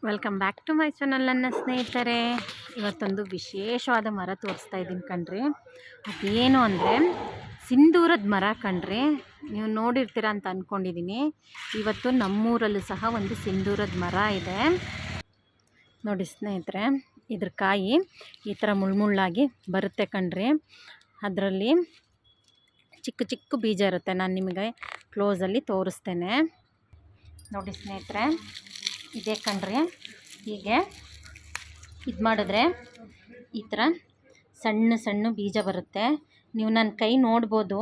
Welcome back to my channel ನನ್ನ ಸ್ನೇಹಿತರೆ. ಇವತ್ತೊಂದು ವಿಶೇಷವಾದ ಮರ ತೋರಿಸ್ತಾ ಇದ್ದೀನಿ ಕಣ್ರಿ. ಅದೇನು ಅಂದರೆ ಸಿಂಧೂರದ ಮರ ಕಣ್ರಿ. ನೀವು ನೋಡಿರ್ತೀರ ಅಂತ ಅಂದ್ಕೊಂಡಿದ್ದೀನಿ. ಇವತ್ತು ನಮ್ಮೂರಲ್ಲೂ ಸಹ ಒಂದು ಸಿಂಧೂರದ ಮರ ಇದೆ ನೋಡಿ ಸ್ನೇಹಿತರೆ. ಇದ್ರ ಕಾಯಿ ಈ ಥರ ಮುಳ್ಳುಮುಳ್ಳಾಗಿ ಬರುತ್ತೆ ಕಣ್ರಿ. ಅದರಲ್ಲಿ ಚಿಕ್ಕ ಚಿಕ್ಕ ಬೀಜ ಇರುತ್ತೆ. ನಾನು ನಿಮಗೆ ಕ್ಲೋಸಲ್ಲಿ ತೋರಿಸ್ತೇನೆ ನೋಡಿ ಸ್ನೇಹಿತರೆ. ಇದೇ ಕಣ್ರಿ. ಹೀಗೆ ಇದು ಮಾಡಿದ್ರೆ ಈ ಥರ ಸಣ್ಣ ಸಣ್ಣ ಬೀಜ ಬರುತ್ತೆ. ನೀವು ನನ್ನ ಕೈ ನೋಡ್ಬೋದು.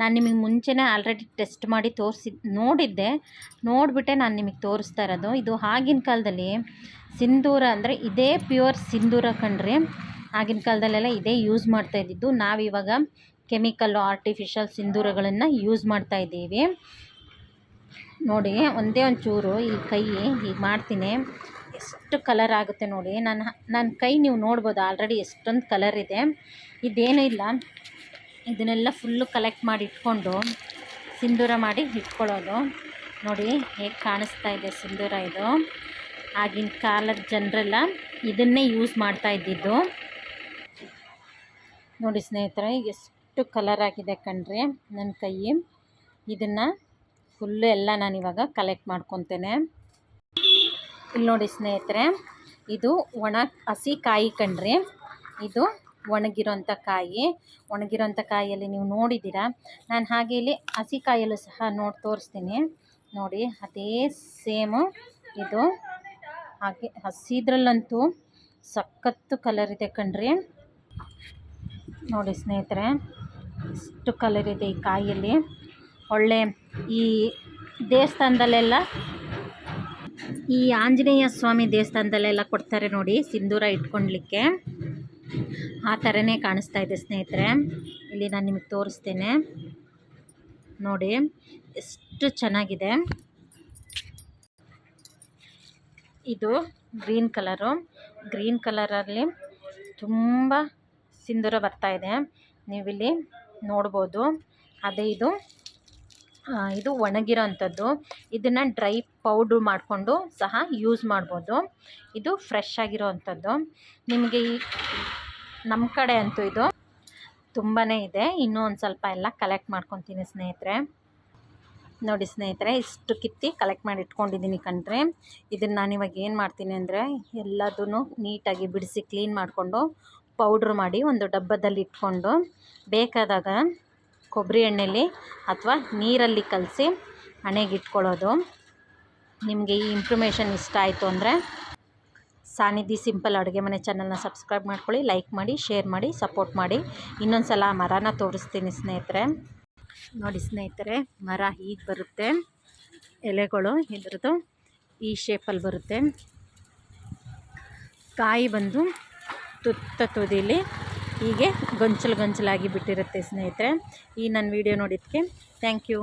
ನಾನು ನಿಮಗೆ ಮುಂಚೆನೇ ಆಲ್ರೆಡಿ ಟೆಸ್ಟ್ ಮಾಡಿ ನೋಡಿದ್ದೆ. ನೋಡಿಬಿಟ್ಟೆ ನಾನು ನಿಮಗೆ ತೋರಿಸ್ತಾ ಇರೋದು. ಇದು ಆಗಿನ ಕಾಲದಲ್ಲಿ ಸಿಂಧೂರ ಅಂದರೆ ಇದೇ ಪ್ಯೂರ್ ಸಿಂಧೂರ ಕಣ್ರಿ. ಆಗಿನ ಕಾಲದಲ್ಲೆಲ್ಲ ಇದೇ ಯೂಸ್ ಮಾಡ್ತಾಯಿದ್ದಿದ್ದು. ನಾವಿವಾಗ ಕೆಮಿಕಲ್ಲು ಆರ್ಟಿಫಿಷಿಯಲ್ ಸಿಂಧೂರಗಳನ್ನು ಯೂಸ್ ಮಾಡ್ತಾಯಿದ್ದೀವಿ ನೋಡಿ. ಒಂದೇ ಒಂಚೂರು ಈ ಕೈ ಹೀಗೆ ಮಾಡ್ತೀನಿ, ಎಷ್ಟು ಕಲರ್ ಆಗುತ್ತೆ ನೋಡಿ. ನನ್ನ ಕೈ ನೀವು ನೋಡ್ಬೋದು ಆಲ್ರೆಡಿ ಎಷ್ಟೊಂದು ಕಲರ್ ಇದೆ. ಇದೇನೂ ಇಲ್ಲ, ಇದನ್ನೆಲ್ಲ ಫುಲ್ಲು ಕಲೆಕ್ಟ್ ಮಾಡಿ ಇಟ್ಕೊಂಡು ಸಿಂಧೂರ ಮಾಡಿ ಇಟ್ಕೊಳ್ಳೋದು ನೋಡಿ. ಹೇಗೆ ಕಾಣಿಸ್ತಾ ಇದೆ ಸಿಂಧೂರ ಇದು. ಆಗಿನ ಕಾಲದ ಜನರೆಲ್ಲ ಇದನ್ನೇ ಯೂಸ್ ಮಾಡ್ತಾ ಇದ್ದಿದ್ದು ನೋಡಿ ಸ್ನೇಹಿತರೆ. ಎಷ್ಟು ಕಲರ್ ಆಗಿದೆ ಕಣ್ರಿ ನನ್ನ ಕೈ. ಇದನ್ನು ಫುಲ್ಲು ಎಲ್ಲ ನಾನಿವಾಗ ಕಲೆಕ್ಟ್ ಮಾಡ್ಕೊತೇನೆ. ಇಲ್ಲಿ ನೋಡಿ ಸ್ನೇಹಿತರೆ, ಇದು ಹಸಿ ಕಾಯಿ ಕಣ್ರಿ. ಇದು ಒಣಗಿರೋಂಥ ಕಾಯಿ. ಒಣಗಿರೋಂಥ ಕಾಯಿಯಲ್ಲಿ ನೀವು ನೋಡಿದ್ದೀರಾ. ನಾನು ಹಾಗೆ ಇಲ್ಲಿ ಹಸಿ ಕಾಯಲ್ಲೂ ಸಹ ತೋರಿಸ್ತೀನಿ ನೋಡಿ. ಅದೇ ಸೇಮು ಇದು. ಹಾಗೆ ಹಸಿದ್ರಲ್ಲಂತೂ ಸಖತ್ತು ಕಲರ್ ಇದೆ ಕಣ್ರಿ ನೋಡಿ ಸ್ನೇಹಿತರೆ. ಎಷ್ಟು ಕಲರ್ ಇದೆ ಈ ಕಾಯಲ್ಲಿ. ಒಳ್ಳೆ ಈ ದೇವಸ್ಥಾನದಲ್ಲೆಲ್ಲ, ಈ ಆಂಜನೇಯ ಸ್ವಾಮಿ ದೇವಸ್ಥಾನದಲ್ಲೆಲ್ಲ ಕೊಡ್ತಾರೆ ನೋಡಿ ಸಿಂಧೂರ ಇಟ್ಕೊಳ್ಲಿಕ್ಕೆ. ಆ ಥರನೇ ಕಾಣಿಸ್ತಾ ಇದೆ ಸ್ನೇಹಿತರೆ. ಇಲ್ಲಿ ನಾನು ನಿಮಗೆ ತೋರಿಸ್ತೇನೆ ನೋಡಿ, ಎಷ್ಟು ಚೆನ್ನಾಗಿದೆ. ಇದು ಗ್ರೀನ್ ಕಲರು. ಗ್ರೀನ್ ಕಲರಲ್ಲಿ ತುಂಬ ಸಿಂಧೂರ ಬರ್ತಾಯಿದೆ, ನೀವಿಲ್ಲಿ ನೋಡ್ಬೋದು. ಅದೇ ಇದು ಒಣಗಿರೋ ಅಂಥದ್ದು. ಇದನ್ನು ಡ್ರೈ ಪೌಡ್ರ್ ಮಾಡಿಕೊಂಡು ಸಹ ಯೂಸ್ ಮಾಡ್ಬೋದು. ಇದು ಫ್ರೆಶ್ ಆಗಿರೋ ಅಂಥದ್ದು. ನಿಮಗೆ ನಮ್ಮ ಕಡೆ ಅಂತೂ ಇದು ತುಂಬಾ ಇದೆ. ಇನ್ನೂ ಒಂದು ಸ್ವಲ್ಪ ಎಲ್ಲ ಕಲೆಕ್ಟ್ ಮಾಡ್ಕೊತೀನಿ ಸ್ನೇಹಿತರೆ ನೋಡಿ. ಸ್ನೇಹಿತರೆ, ಇಷ್ಟು ಕಿತ್ತಿ ಕಲೆಕ್ಟ್ ಮಾಡಿ ಇಟ್ಕೊಂಡಿದ್ದೀನಿ ಕಣ್ರಿ. ಇದನ್ನು ನಾನಿವಾಗ ಏನು ಮಾಡ್ತೀನಿ ಅಂದರೆ ಎಲ್ಲದೂ ನೀಟಾಗಿ ಬಿಡಿಸಿ ಕ್ಲೀನ್ ಮಾಡಿಕೊಂಡು ಪೌಡ್ರ್ ಮಾಡಿ ಒಂದು ಡಬ್ಬದಲ್ಲಿ ಇಟ್ಕೊಂಡು ಬೇಕಾದಾಗ ಕೊಬ್ಬರಿ ಎಣ್ಣೆಯಲ್ಲಿ ಅಥವಾ ನೀರಲ್ಲಿ ಕಲಸಿ ಹಣೆಗೆ ಇಟ್ಕೊಳ್ಳೋದು. ನಿಮಗೆ ಈ ಇನ್ಫಾರ್ಮೇಷನ್ ಇಷ್ಟ ಆಯಿತು ಅಂದರೆ ಸಾನಿಧಿ ಸಿಂಪಲ್ ಅಡುಗೆ ಮನೆ ಚಾನಲ್ನ ಸಬ್ಸ್ಕ್ರೈಬ್ ಮಾಡ್ಕೊಳ್ಳಿ, ಲೈಕ್ ಮಾಡಿ, ಶೇರ್ ಮಾಡಿ, ಸಪೋರ್ಟ್ ಮಾಡಿ. ಇನ್ನೊಂದು ಸಲ ಮರನ ತೋರಿಸ್ತೀನಿ ಸ್ನೇಹಿತರೆ ನೋಡಿ. ಸ್ನೇಹಿತರೆ, ಮರ ಹೀಗೆ ಬರುತ್ತೆ. ಎಲೆಗಳು ಇದ್ರದ್ದು ಈ ಶೇಪಲ್ಲಿ ಬರುತ್ತೆ. ಕಾಯಿ ಬಂದು ತುದಿಲಿ ಹೀಗೆ ಗೊಂಚಲಾಗಿ ಬಿಟ್ಟಿರುತ್ತೆ ಸ್ನೇಹಿತರೆ. ಈ ನನ್ನ ವಿಡಿಯೋ ನೋಡಿದ್ದಕ್ಕೆ ಥ್ಯಾಂಕ್ ಯು.